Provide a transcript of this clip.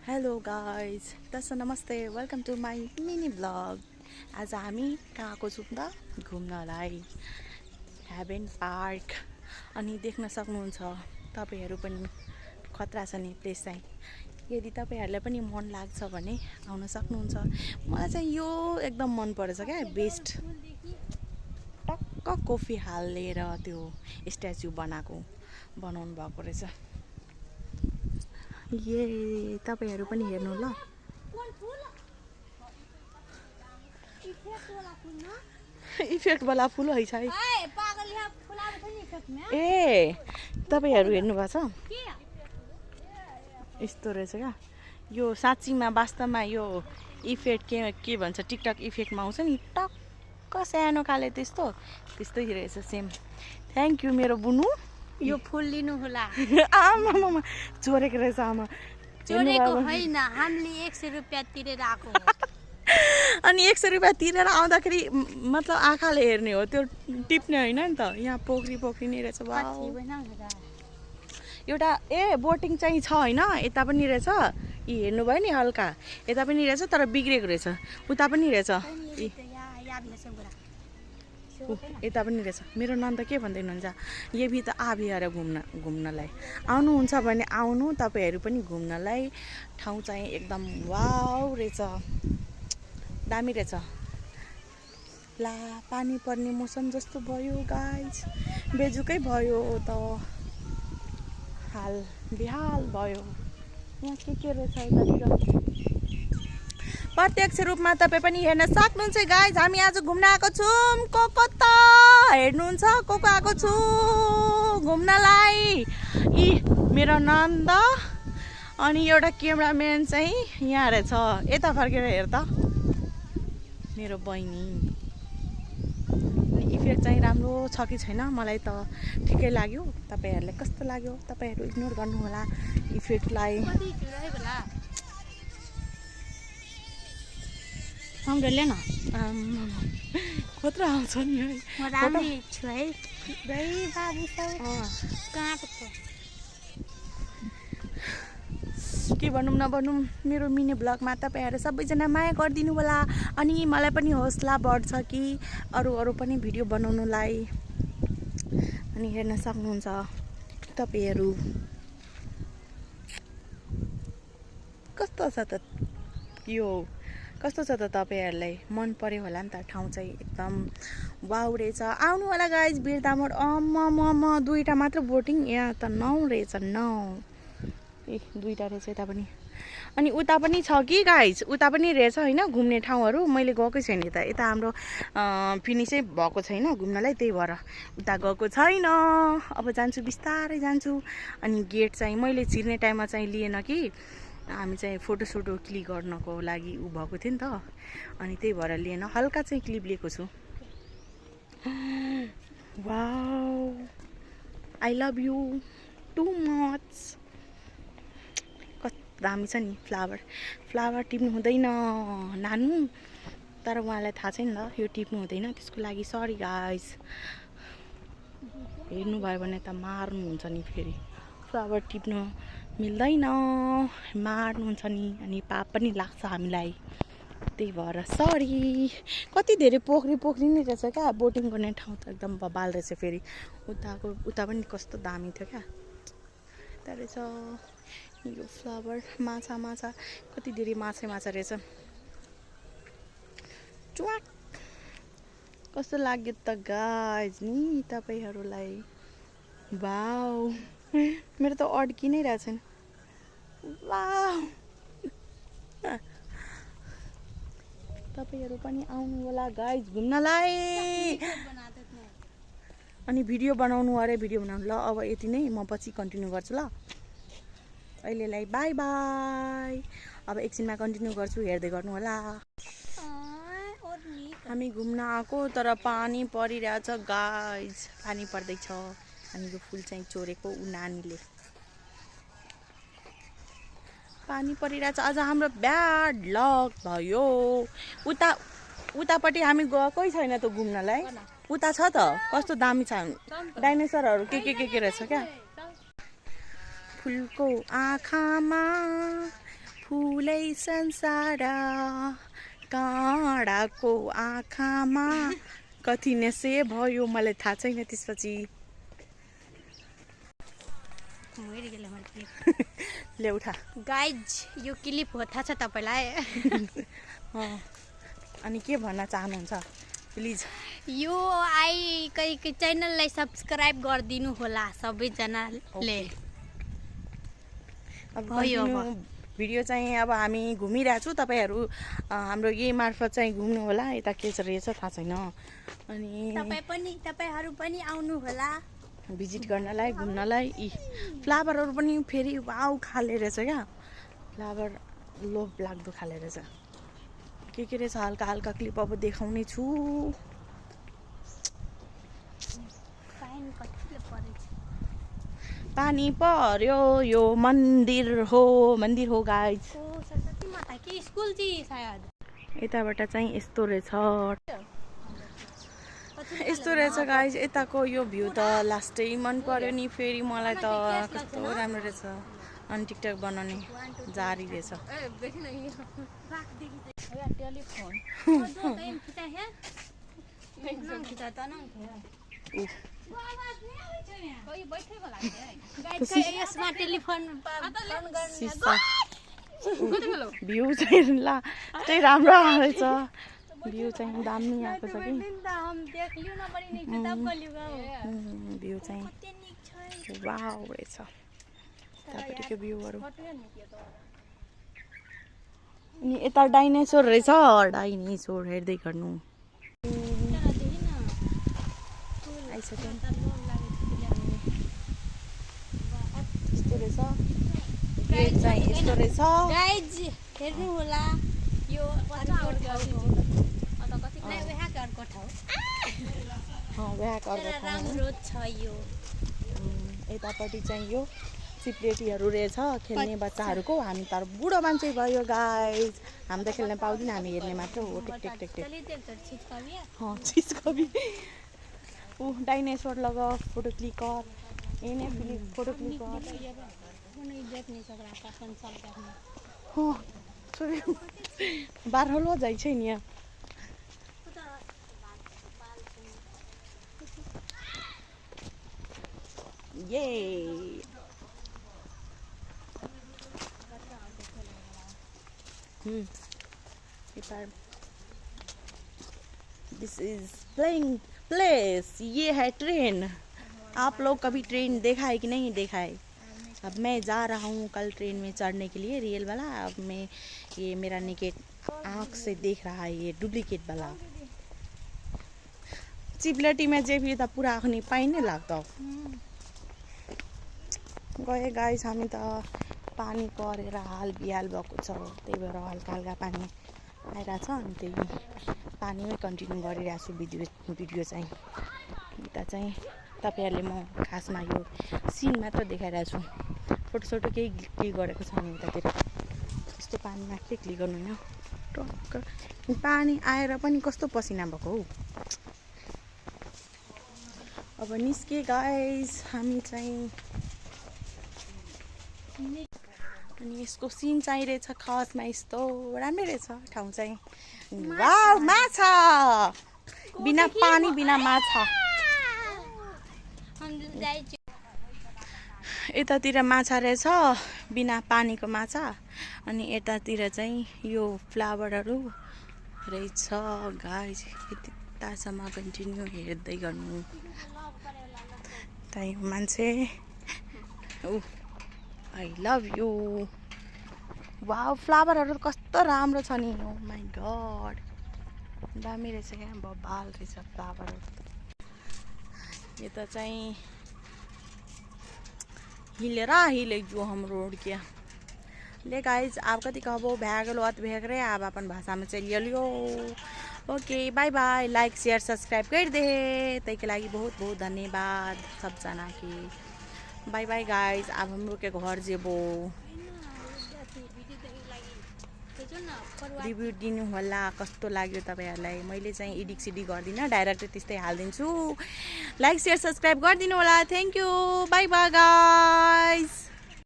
Hello guys दर्शक नमस्ते welcome to my mini blog. आज हामी कहाँ आएको छौँ त घुम्नलाई हेभेन पार्क। अनि देख्न सक्नुहुन्छ तपाईँहरू पनि खतरा छ नि प्लेस चाहिँ। यदि तपाईँहरूलाई पनि मन लाग्छ भने आउन सक्नुहुन्छ। मलाई चाहिँ यो एकदम मन परेछ क्या, बेस्ट टक्क कफी हालेर त्यो स्ट्याचु बनाउनु भएको रहेछ। ये तपाईहरू पनि हेर्नु ल। इफेक्ट वाला फुल है छै। ए तपाईहरू हेर्नु भएको छ? यस्तो रहेछ क्या यो। साँच्चीमा वास्तवमा यो इफेक्ट के भन्छ, टिकटक इफेक्टमा आउँछ नि टक्क सानो खाले त्यस्तै रहेछ सेम। थ्याङ्क यू मेरो बुनु। यो फुल लिनु होला। आमा चोरेको रहेछ आमा। चोरेको होइन, हामीले 100 रुपैयाँ तिरेर आएको। अनि 100 रुपैयाँ तिरेर आउँदाखेरि मतलब आँखाले हेर्ने हो, त्यो टिप्ने होइन नि त। यहाँ पोखरी नै रहेछ। एउटा बोटिङ चाहिँ छ होइन, यता पनि रहेछ। यी हेर्नुभयो नि हल्का यता पनि रहेछ, तर बिग्रेको रहेछ। उता पनि रहेछ, यता पनि रहेछ। मेरो नन्द के भन्दै हुनुहुन्छ, यो भी त आभी आएर घुम्नलाई आउनुहुन्छ भने आउनु तपाईँहरू पनि घुम्नलाई। ठाउँ चाहिँ एकदम वाउ रहेछ, दामी रहेछ। ला पानी पर्ने मौसम जस्तो भयो गाइज, बेजुकै भयो त, हाल बेहाल भयो। यहाँ के रहेछ यतातिर प्रत्यक्ष रूपमा तपाईँ पनि हेर्न सक्नुहुन्छ गाइज। हामी आज घुम्न आएको छौँ। को त हेर्नुहुन्छ, को आएको छु घुम्नलाई। यी मेरो नन्द अनि एउटा क्यामेराम्यान चाहिँ यहाँ रहेछ। यता फर्केर हेर त मेरो बहिनी। इफेक्ट चाहिँ राम्रो छ कि छैन, मलाई त ठिकै लाग्यो। तपाईँहरूलाई कस्तो लाग्यो? तपाईँहरू इग्नोर गर्नु होला इफेक्टलाई। हाम्रो ल्याउन कत्रो आउँछ नि है। के भनौँ नभनौँ, मेरो मिनी ब्लगमा तपाईँहरू सबैजना माया गरिदिनु होला। अनि मलाई पनि हौसला बढ्छ कि अरू पनि भिडियो बनाउनुलाई। अनि हेर्न सक्नुहुन्छ तपाईँहरू। कस्तो छ त यो, कस्तो छ त तपाईँहरूलाई? मन पर्यो होला नि त। ठाउँ चाहिँ एकदम वाउ रहेछ। आउनु होला गाइज बिर्तामोड। दुईवटा मात्र बोटिङ, यहाँ त 9 रहेछ। 9 दुईवटा रहेछ यता पनि। अनि उता पनि छ कि गाइज, उता पनि रहेछ होइन घुम्ने ठाउँहरू। मैले गएकै छैन यता हाम्रो फिनिसै भएको छैन घुम्नलाई, त्यही भएर उता गएको छैन। अब जान्छु, बिस्तारै जान्छु। अनि गेट चाहिँ मैले छिर्ने टाइममा चाहिँ लिएन कि, हामी चाहिँ फोटोसोटो क्लिक गर्नको लागि भएको थियो नि त। अनि त्यही भएर लिएन, हल्का चाहिँ क्लिप लिएको छु। Wow I love you too much. कस्तो दामी छ नि। फ्लावर टिप्नु हुँदैन नानु, तर उहाँलाई थाहा छैन ल यो टिप्नु हुँदैन, त्यसको लागि सरी गाइज। हेर्नुभयो भने त मार्नुहुन्छ नि फेरि। फ्लावर टिप्नु मिल्दैन, मार्नुहुन्छ नि, अनि पाप पनि लाग्छ हामीलाई। त्यही भएर सरी। कति धेरै पोखरी नै रहेछ क्या। बोटिङ गर्ने ठाउँ त एकदम बबाल रहेछ। फेरि उता पनि कस्तो दामी थियो क्या। यता रहेछ यो फ्लावर। माछा कति धेरै माछा रहेछ। च्वाक कस्तो लाग्यो त गाइज नि तपाईँहरूलाई? वाउ मेरो त अड्की नै रहेछन्। वाउ तपाईँहरू पनि आउनु होला गाइज घुम्नलाई। अनि भिडियो बनाउनु अरे, भिडियो बनाउनु। ल अब यति नै, म पछि कन्टिन्यू गर्छु ल। अहिलेलाई बाई बाई। अब एकछिनमा कन्टिन्यू गर्छु, हेर्दै गर्नु होला। हामी घुम्न आएको, तर पानी परिरहेछ गाइज, पानी पर्दैछ। अनि यो फुल चाहिँ चोरेको ऊ नानीले। पानी परिरहेछ। आज हाम्रो ब्याड लक भयो। उतापट्टि हामी गएकै छैन त घुम्नलाई। उता छ त कस्तो दामी छ, डाइनोसरहरू के रहेछ क्या। फुलको आँखामा फुलै संसार काँडाको आँखामा कति नसे भयो मलाई थाहा छैन त्यसपछि ल्याउठा गाइज यो क्लिप हो थाहा छ तपाईँलाई अनि के भन्न चाहनुहुन्छ प्लिज यो च्यानललाई सब्सक्राइब गरिदिनु होला सबैजनाले अब भयो continue भिडियो चाहिँ अब हामी घुमिरहेको छु तपाईँहरू हाम्रो यही मार्फत चाहिँ घुम्नु होला यता के रहेछ थाहा छैन अनि तपाईँहरू पनि आउनु होला भिजिट गर्नलाई घुम्नलाई यी फ्लावरहरू पनि फेरि वाउ खाले रहेछ क्या फ्लावर लोभ लाग्दो खाले रहेछ के रहेछ हल्का हल्का क्लिप अब देखाउने छु पानी पर्यो यो मन्दिर हो गाइज सरस्वती माता कि स्कुल चाहिँ सायद यताबाट चाहिँ यस्तो रहेछ गाइज यताको यो भ्यू त लास्टै मन पर्यो नि फेरि मलाई त कस्तो राम्रो रहेछ अनि टिकटक बनाउने जारी रहेछ भ्यू चाहिँ लास्टै राम्रो आएछ भ्यू चाहिँ दामी आएको छ कि भ्यू चाहिँ वाउ रहेछ यतापट्टिको भ्यूहरू अनि यता डाइनेसोर रहेछ डाइनेसोर हेर्दै गर्नु आइसक्यो यस्तो रहेछ गेट चाहिँ यस्तो रहेछ गाइज हेर्नु होला यो राम्रो छ यो यतापट्टि चाहिँ यो चिप्लेटीहरू रहेछ खेल्ने बच्चाहरूको हामी त बुढो मान्छे भयो गाइज हामी त खेल्न पाउँदैन हामी हेर्ने मात्र हो टेक टेक चिजकबी डाइनेसोर लगा फोटो क्लिक कर एने फोटो क्लिक कर बाह्र लो जाइ छै नि ये दिस इज प्लेइंग प्लेस ये है ट्रेन आप लोग कभी ट्रेन देखा है कि नहीं देखा है अब मैं जा रहा हूँ कल ट्रेन में चढ़ने के लिए रियल वाला अब मैं ये मेरा निकेट आँख से देख रहा है ये डुप्लीकेट वाला चिप्लेटी में जे भी त पूरा आँखनी पाइने लाग्छ गए गाइस हामी त पानी परेर हाल बिहाल भएको छ त्यही भएर हल्का हल्का पानी आइरहेछ अनि त्यही पानीमै कन्टिन्यू गरिरहेको छु भिडियो चाहिँ यता चाहिँ तपाईँहरूले म खासमा यो सिन मात्र देखाइरहेको छु फोटोसोटो केही क्लिक गरेको छ नि उतातिर यस्तो पानीमा के क्लिक गर्नु होइन टक्क पानी आएर पनि कस्तो पसिना भएको हौ अब निस्के गाइस हामी चाहिँ अनि यसको सिन चाहिँ रहेछ खतमा यस्तो राम्रै रहेछ ठाउँ चाहिँ वाउ माछा बिना पानी बिना माछा यतातिर माछा रहेछ बिना पानीको माछा अनि यतातिर चाहिँ यो फ्लावरहरू रहेछ गाइस यतासम्म कन्टिन्यू हेर्दै गर्नु त्यही मान्छे आई लभ यु वाउ फ्लावरहरू कस्तो राम्रो छ नि ओ माई गड दामी रहेछ क्या बबाल रहेछ फ्लावरहरू यता चाहिँ हिले जो हम रोड किया ले गाइज आप कति कहबो भए गेलो अत भए गए आप अपन भाषा में चलिए लियो okay bye bye like share subscribe कर दे तै के लागि बहुत बहुत धन्यवाद सब जना के बाय बाय गाइज अब हम लोग के घर जेबो रिभ्यू दिनु होला कस्तो लाग्यो तपाईहरुलाई मैले चाहिँ एडिट सिडी गर्दिन डाइरेक्ट त्यस्तै हाल्दिन्छु लाइक शेयर सब्सक्राइब गरिदिनु होला thank you bye bye guys